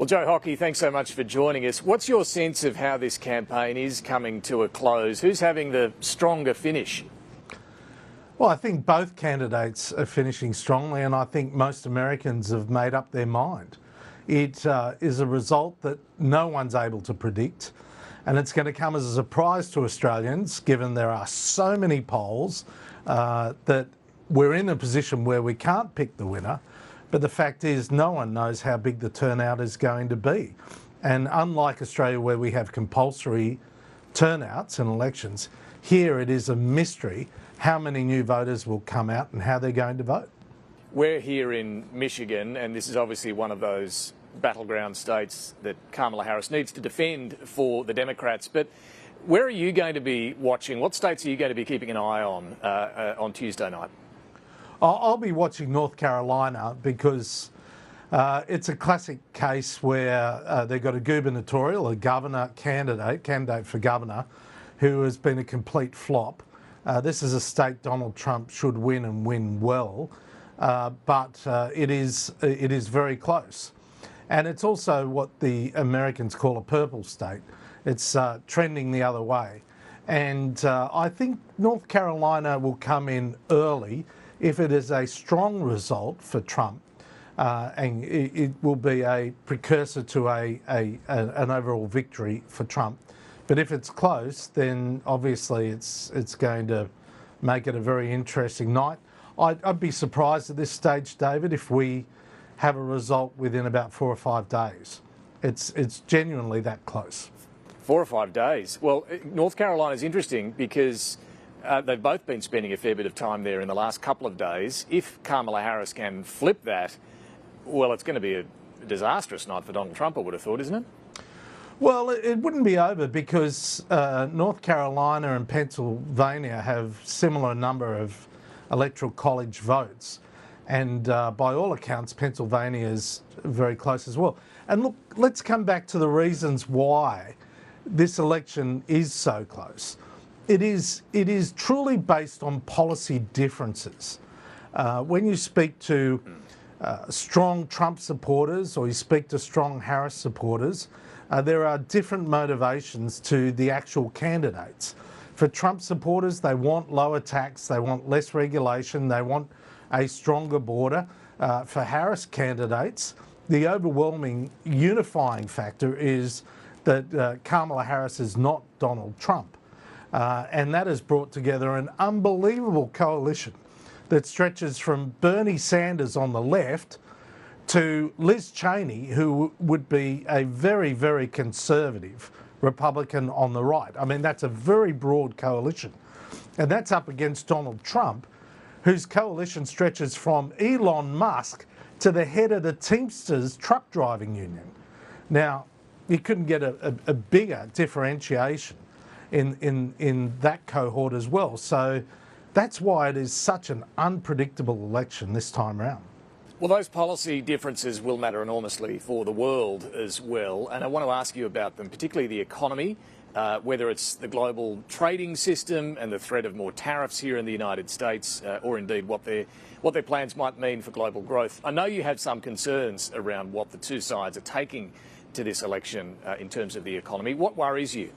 Well, Joe Hockey, thanks so much for joining us. What's your sense of how this campaign is coming to a close? Who's having the stronger finish? Well, I think both candidates are finishing strongly, and I think most Americans have made up their mind. It is a result that no one's able to predict, and it's going to come as a surprise to Australians, given there are so many polls that we're in a position where we can't pick the winner. But the fact is, no one knows how big the turnout is going to be. And unlike Australia, where we have compulsory turnouts in elections, here it is a mystery how many new voters will come out and how they're going to vote. We're here in Michigan, and this is obviously one of those battleground states that Kamala Harris needs to defend for the Democrats. But where are you going to be watching? What states are you going to be keeping an eye on Tuesday night? I'll be watching North Carolina because it's a classic case where they've got a gubernatorial, a governor candidate for governor, who has been a complete flop. This is a state Donald Trump should win and win well, but it is very close. And it's also what the Americans call a purple state. It's trending the other way. And I think North Carolina will come in early if it is a strong result for Trump, and it will be a precursor to an overall victory for Trump. But if it's close, then obviously it's going to make it a very interesting night. I'd be surprised at this stage, David, if we have a result within about 4 or 5 days. It's genuinely that close. 4 or 5 days. Well, North Carolina is interesting because they've both been spending a fair bit of time there in the last couple of days. If Kamala Harris can flip that, well, it's going to be a disastrous night for Donald Trump, I would have thought, isn't it? Well, it wouldn't be over because North Carolina and Pennsylvania have similar number of electoral college votes. And by all accounts, Pennsylvania is very close as well. And look, let's come back to the reasons why this election is so close. It is truly based on policy differences. When you speak to strong Trump supporters or you speak to strong Harris supporters, there are different motivations to the actual candidates. For Trump supporters, they want lower tax, they want less regulation, they want a stronger border. For Harris candidates, the overwhelming unifying factor is that Kamala Harris is not Donald Trump. And that has brought together an unbelievable coalition that stretches from Bernie Sanders on the left to Liz Cheney, who would be a very, very conservative Republican on the right. I mean, that's a very broad coalition. And that's up against Donald Trump, whose coalition stretches from Elon Musk to the head of the Teamsters truck driving union. Now, you couldn't get a bigger differentiation in that cohort as well. So that's why it is such an unpredictable election this time around. Well, those policy differences will matter enormously for the world as well. And I want to ask you about them, particularly the economy, whether it's the global trading system and the threat of more tariffs here in the United States, or indeed what their plans might mean for global growth. I know you have some concerns around what the two sides are taking to this election in terms of the economy. What worries you?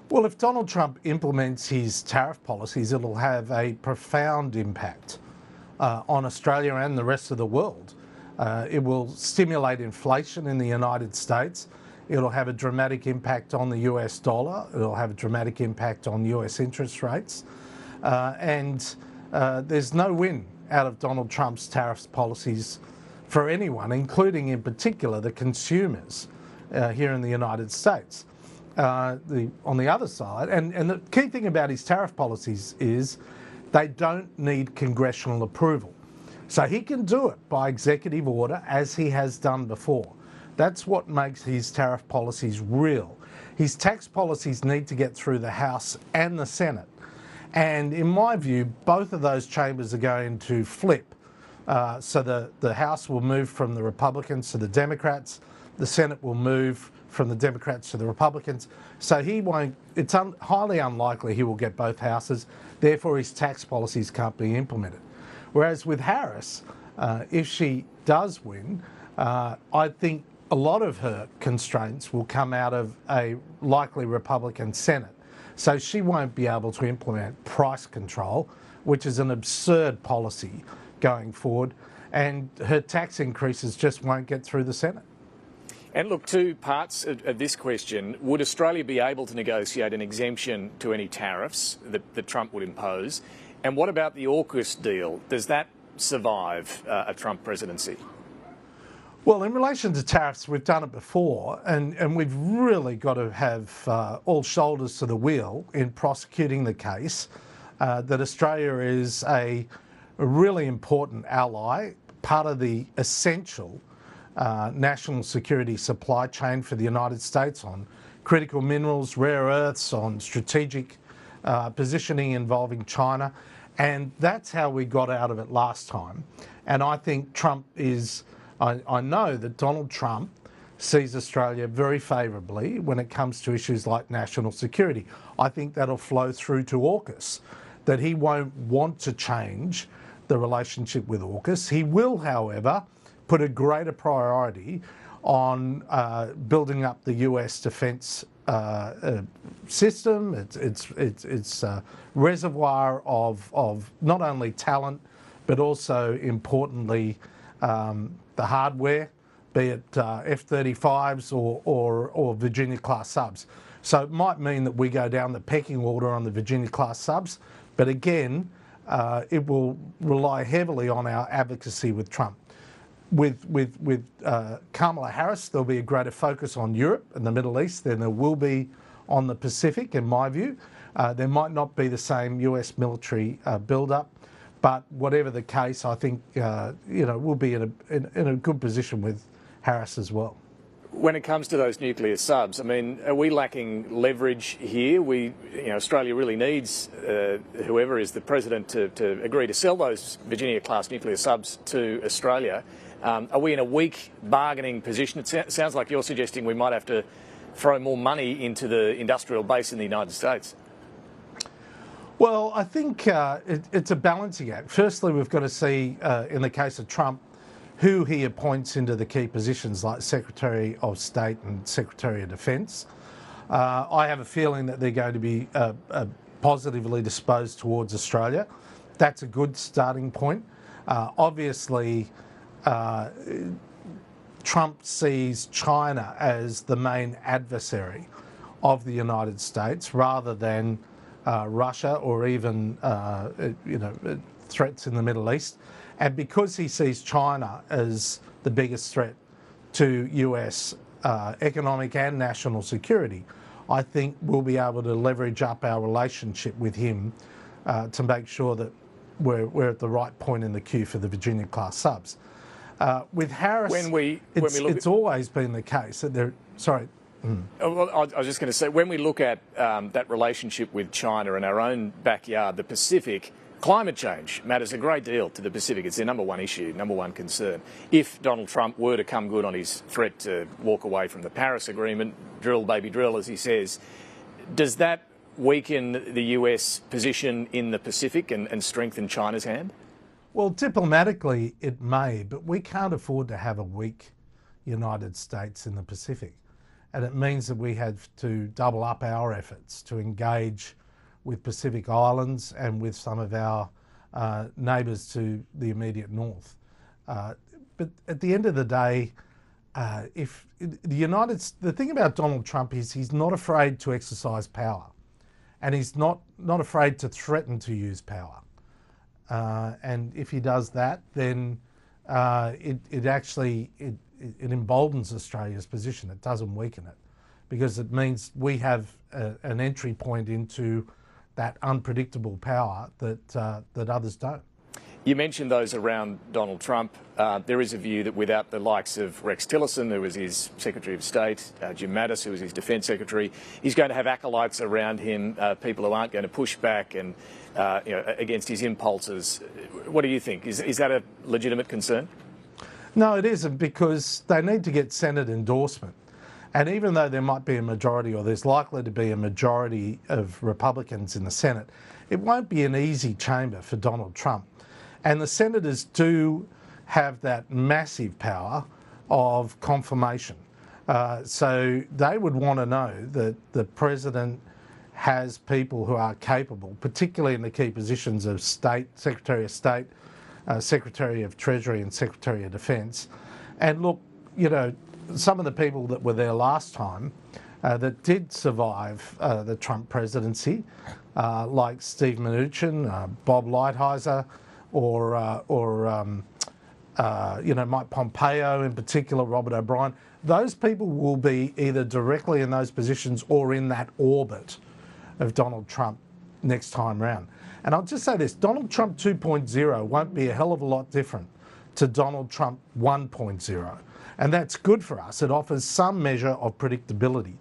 Well, if Donald Trump implements his tariff policies, it'll have a profound impact on Australia and the rest of the world. It will stimulate inflation in the United States. It'll have a dramatic impact on the US dollar. It'll have a dramatic impact on US interest rates. And there's no win out of Donald Trump's tariffs policies for anyone, including in particular the consumers here in the United States. On the other side, and the key thing about his tariff policies is they don't need congressional approval. So he can do it by executive order, as he has done before. That's what makes his tariff policies real. His tax policies need to get through the House and the Senate. And in my view, both of those chambers are going to flip. So the House will move from the Republicans to the Democrats. The Senate will move from the Democrats to the Republicans. So he won't, it's highly unlikely he will get both houses. Therefore, his tax policies can't be implemented. Whereas with Harris, if she does win, I think a lot of her constraints will come out of a likely Republican Senate. So she won't be able to implement price control, which is an absurd policy going forward, and her tax increases just won't get through the Senate. And look, two parts of this question. Would Australia be able to negotiate an exemption to any tariffs that Trump would impose? And what about the AUKUS deal? Does that survive a Trump presidency? Well, in relation to tariffs, we've done it before, and we've really got to have all shoulders to the wheel in prosecuting the case that Australia is a really important ally, part of the essential national security supply chain for the United States on critical minerals, rare earths, on strategic positioning involving China. And that's how we got out of it last time. And I think Trump is, I know that Donald Trump sees Australia very favourably when it comes to issues like national security. I think that'll flow through to AUKUS, that he won't want to change the relationship with AUKUS. He will, however, put a greater priority on building up the US defence system, its reservoir of not only talent, but also importantly the hardware, be it F-35s or Virginia-class subs. So it might mean that we go down the pecking order on the Virginia-class subs, but again, it will rely heavily on our advocacy with Trump. With Kamala Harris, there'll be a greater focus on Europe and the Middle East than there will be on the Pacific, in my view. There might not be the same US military build-up, but whatever the case, I think we'll be in a good position with Harris as well. When it comes to those nuclear subs, I mean, are we lacking leverage here? Australia really needs whoever is the president to agree to sell those Virginia-class nuclear subs to Australia. Are we in a weak bargaining position? It sounds like you're suggesting we might have to throw more money into the industrial base in the United States. Well, I think it's a balancing act. Firstly, we've got to see, in the case of Trump, who he appoints into the key positions like Secretary of State and Secretary of Defence. I have a feeling that they're going to be positively disposed towards Australia. That's a good starting point. Obviously, Trump sees China as the main adversary of the United States rather than Russia or even threats in the Middle East. And because he sees China as the biggest threat to US economic and national security, I think we'll be able to leverage up our relationship with him to make sure that we're at the right point in the queue for the Virginia-class subs. With Harris, it's always been the case that they're... Sorry. Well, I was just going to say, when we look at that relationship with China and our own backyard, the Pacific, climate change matters a great deal to the Pacific. It's their number one issue, number one concern. If Donald Trump were to come good on his threat to walk away from the Paris Agreement, drill, baby, drill, as he says, does that weaken the US position in the Pacific and strengthen China's hand? Well, diplomatically it may, but we can't afford to have a weak United States in the Pacific. And it means that we have to double up our efforts to engage with Pacific Islands and with some of our neighbours to the immediate north. But at the end of the day, the thing about Donald Trump is he's not afraid to exercise power, and he's not afraid to threaten to use power. And if he does that, then it actually emboldens Australia's position. It doesn't weaken it, because it means we have an entry point into that unpredictable power that others don't. You mentioned those around Donald Trump. There is a view that without the likes of Rex Tillerson, who was his Secretary of State, Jim Mattis, who was his Defence Secretary, he's going to have acolytes around him, people who aren't going to push back and against his impulses. What do you think? Is that a legitimate concern? No, it isn't, because they need to get Senate endorsement. And even though there might be a majority, or there's likely to be a majority of Republicans in the Senate, it won't be an easy chamber for Donald Trump. And the senators do have that massive power of confirmation. So they would want to know that the president has people who are capable, particularly in the key positions of State, Secretary of State, Secretary of Treasury and Secretary of Defence. And look, you know, some of the people that were there last time that did survive the Trump presidency, like Steve Mnuchin, Bob Lighthizer, or you know, Mike Pompeo in particular, Robert O'Brien, those people will be either directly in those positions or in that orbit of Donald Trump next time round. And I'll just say this, Donald Trump 2.0 won't be a hell of a lot different to Donald Trump 1.0. And that's good for us. It offers some measure of predictability.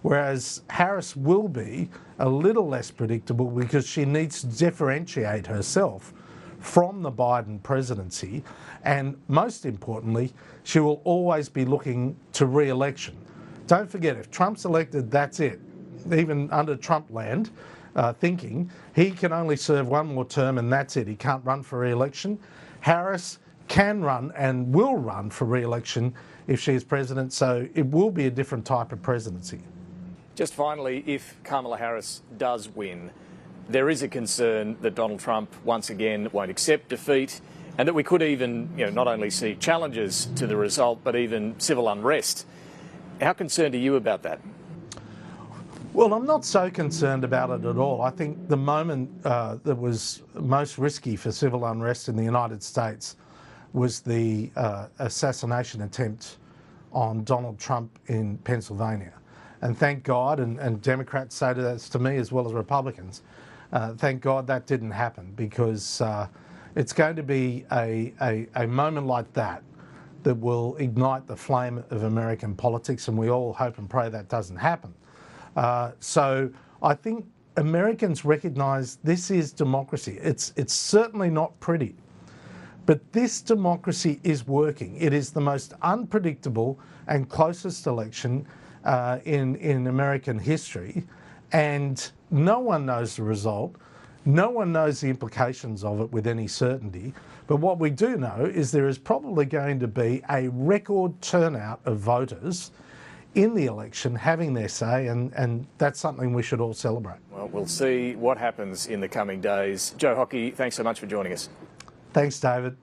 Whereas Harris will be a little less predictable because she needs to differentiate herself from the Biden presidency. And most importantly, she will always be looking to re-election. Don't forget, if Trump's elected, that's it. Even under Trump land thinking, he can only serve one more term and that's it. He can't run for re-election. Harris can run and will run for re-election if she is president, so it will be a different type of presidency. Just finally, if Kamala Harris does win, there is a concern that Donald Trump once again won't accept defeat and that we could even, you know, not only see challenges to the result, but even civil unrest. How concerned are you about that? Well, I'm not so concerned about it at all. I think the moment that was most risky for civil unrest in the United States was the assassination attempt on Donald Trump in Pennsylvania. And thank God, and Democrats say this to me as well as Republicans, thank God that didn't happen, because it's going to be a moment like that that will ignite the flame of American politics, and we all hope and pray that doesn't happen. So I think Americans recognise this is democracy. It's certainly not pretty, but this democracy is working. It is the most unpredictable and closest election in American history, and no one knows the result. No one knows the implications of it with any certainty. But what we do know is there is probably going to be a record turnout of voters in the election having their say, and that's something we should all celebrate. Well, we'll see what happens in the coming days. Joe Hockey, thanks so much for joining us. Thanks, David.